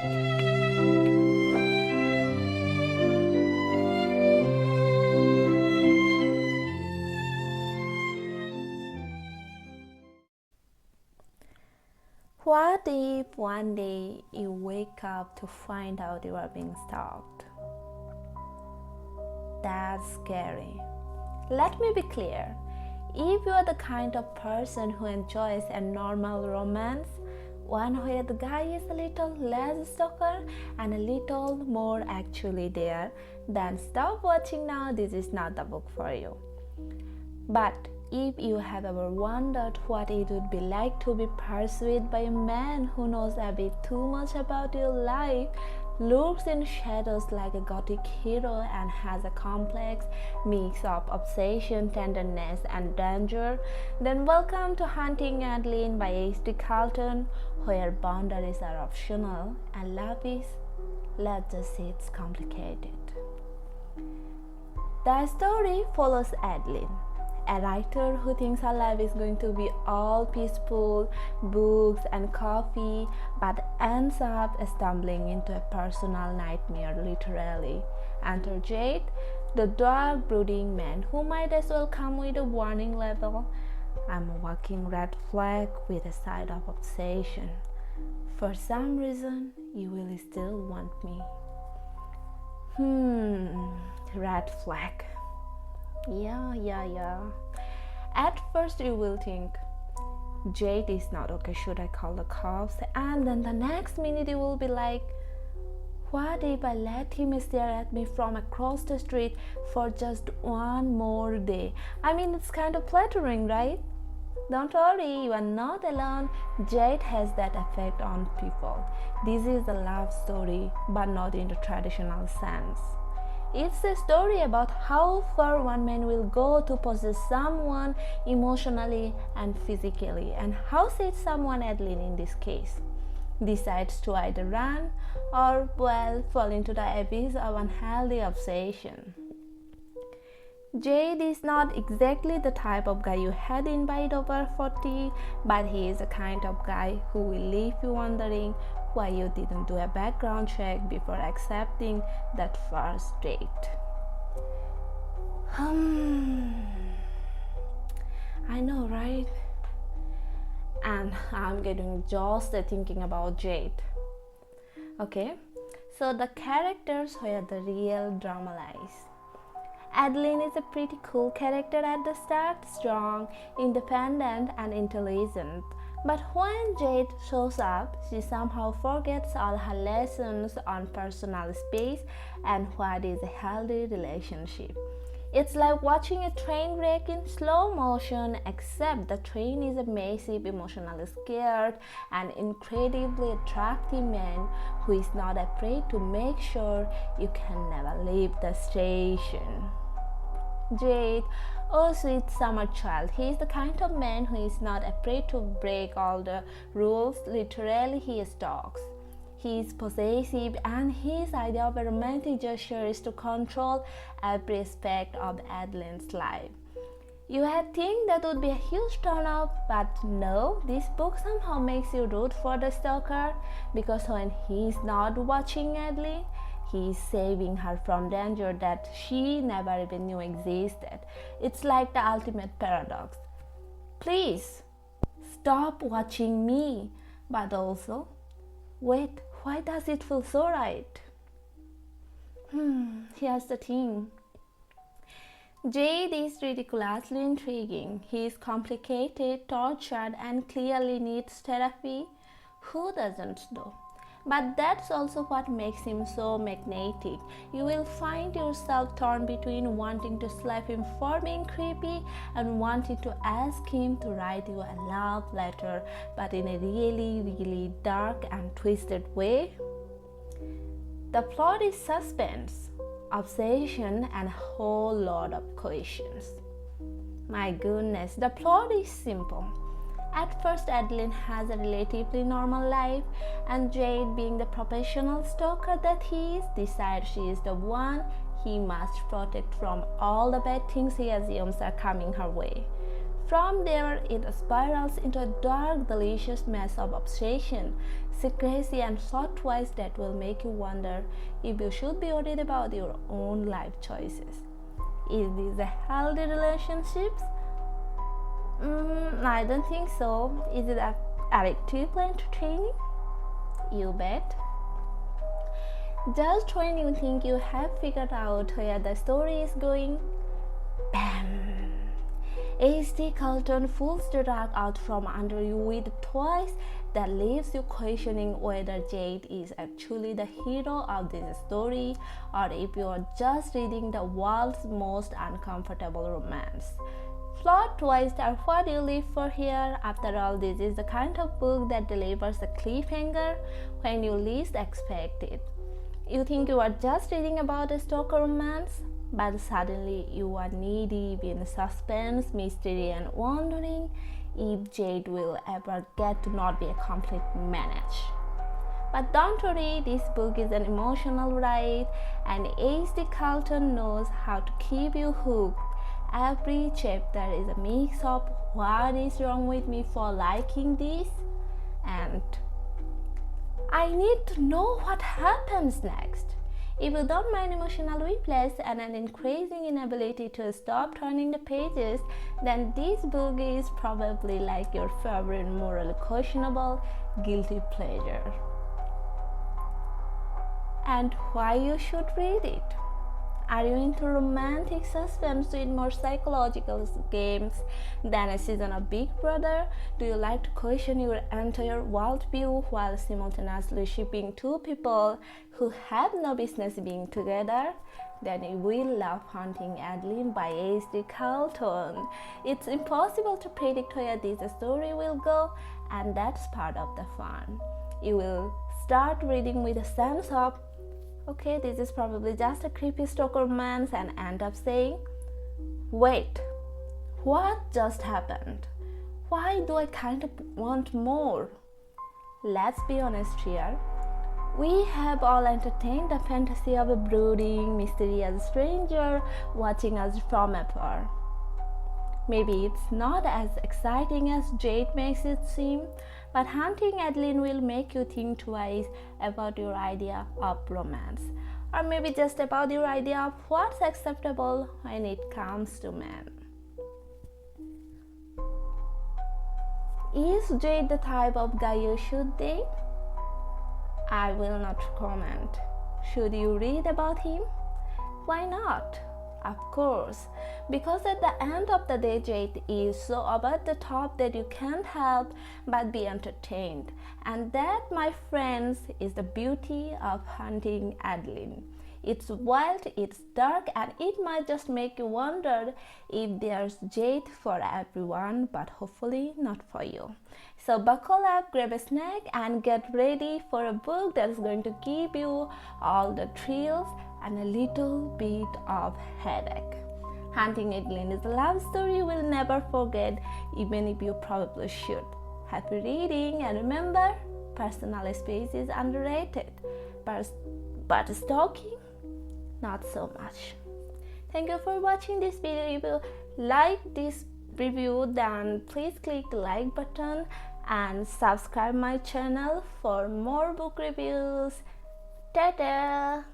What if one day you wake up to find out you are being stalked? That's scary. Let me be clear. If you are the kind of person who enjoys a normal romance, one where the guy is a little less stalker and a little more actually there, then stop watching now. This is not the book for you. But if you have ever wondered what it would be like to be pursued by a man who knows a bit too much about your life, lurks in shadows like a gothic hero, and has a complex mix of obsession, tenderness, and danger, then welcome to Hunting Adeline by H.D Carlton, where boundaries are optional and love is, let's just say, it's complicated. The story follows Adeline, a writer who thinks her life is going to be all peaceful, books and coffee, but ends up stumbling into a personal nightmare, literally. Enter Jade, the dark, brooding man who might as well come with a warning label. I'm a walking red flag with a side of obsession. For some reason, you will still want me. Red flag. Yeah. At first you will think, Jade is not okay, should I call the cops? And then the next minute you will be like, what if I let him stare at me from across the street for just one more day? I mean, it's kind of flattering, right? Don't worry, you are not alone. Jade has that effect on people. This is a love story, but not in the traditional sense. It's a story about how far one man will go to possess someone emotionally and physically, and how said someone, Adeline in this case, decides to either run or, well, fall into the abyss of unhealthy obsession. Jade is not exactly the type of guy you had invite over 40, but he is the kind of guy who will leave you wondering why you didn't do a background check before accepting that first date. I know, right? And I'm getting exhausted thinking about Jade. Okay, so the characters where the real drama lies. Adeline is a pretty cool character at the start, strong, independent, and intelligent. But when Jade shows up, she somehow forgets all her lessons on personal space and what is a healthy relationship. It's like watching a train wreck in slow motion, except the train is a massive, emotionally scared, and incredibly attractive man who is not afraid to make sure you can never leave the station. Jade, oh sweet summer child, he is the kind of man who is not afraid to break all the rules. Literally, he stalks. He is possessive, and his idea of a romantic gesture is to control every aspect of Adeline's life. You had think that would be a huge turn off, but no, this book somehow makes you root for the stalker, because when he is not watching Adeline, he is saving her from danger that she never even knew existed. It's like the ultimate paradox. Please, stop watching me. But also, wait, why does it feel so right? Here's the thing. Jade is ridiculously intriguing. He is complicated, tortured, and clearly needs therapy. Who doesn't though? But that's also what makes him so magnetic. You will find yourself torn between wanting to slap him for being creepy and wanting to ask him to write you a love letter, but in a really dark and twisted way. The plot is suspense, obsession, and a whole lot of questions. My goodness, the plot is simple. At first, Adeline has a relatively normal life, and Jade, being the professional stalker that he is, decides she is the one he must protect from all the bad things he assumes are coming her way. from there it spirals into a dark, delicious mess of obsession, secrecy, and plot twists that will make you wonder if you should be worried about your own life choices. Is this a healthy relationship? I don't think so. Is it addictive entertaining? You bet. Just when you think you have figured out where the story is going, bam! H.D Carlton pulls the rug out from under you with a twist that leaves you questioning whether Jade is actually the hero of this story or if you are just reading the world's most uncomfortable romance. Plot twists are what you live for here. After all, this is the kind of book that delivers a cliffhanger when you least expect it. You think you are just reading about a stalker romance, but suddenly you are knee-deep in suspense, mystery, and wondering if Jade will ever get to not be a complete menace. But don't worry, this book is an emotional ride, and H.D Carlton knows how to keep you hooked. Every chapter is a mix of what is wrong with me for liking this and I need to know what happens next. If you don't mind emotional whiplash and an increasing inability to stop turning the pages, then this book is probably like your favorite morally questionable guilty pleasure. And why you should read it? Are you into romantic suspense with more psychological games than a season of Big Brother? Do you like to question your entire worldview while simultaneously shipping two people who have no business being together? Then you will love Hunting Adeline by H.D Carlton. It's impossible to predict where this story will go, and that's part of the fun. You will start reading with a sense of, okay, this is probably just a creepy stalker romance, and end up saying, wait, what just happened? Why do I kind of want more? Let's be honest here. We have all entertained the fantasy of a brooding, mysterious stranger watching us from afar. Maybe it's not as exciting as Jade makes it seem, but Hunting Adeline will make you think twice about your idea of romance, or maybe just about your idea of what's acceptable when it comes to men. Is Jade the type of guy you should date? I will not comment. Should you read about him? Why not? Of course, because at the end of the day, Jade is so over the top that you can't help but be entertained. And that, my friends, is the beauty of Hunting Adeline. It's wild, it's dark, and it might just make you wonder if there's Jade for everyone, but hopefully not for you. So buckle up, grab a snack, and get ready for a book that is going to give you all the thrills and a little bit of headache. Hunting Adeline is a love story you will never forget, even if you probably should. Happy reading, and remember, personal space is underrated, but stalking, not so much. Thank you for watching this video. If you like this review, then please click the like button and subscribe my channel for more book reviews. Ta-ta!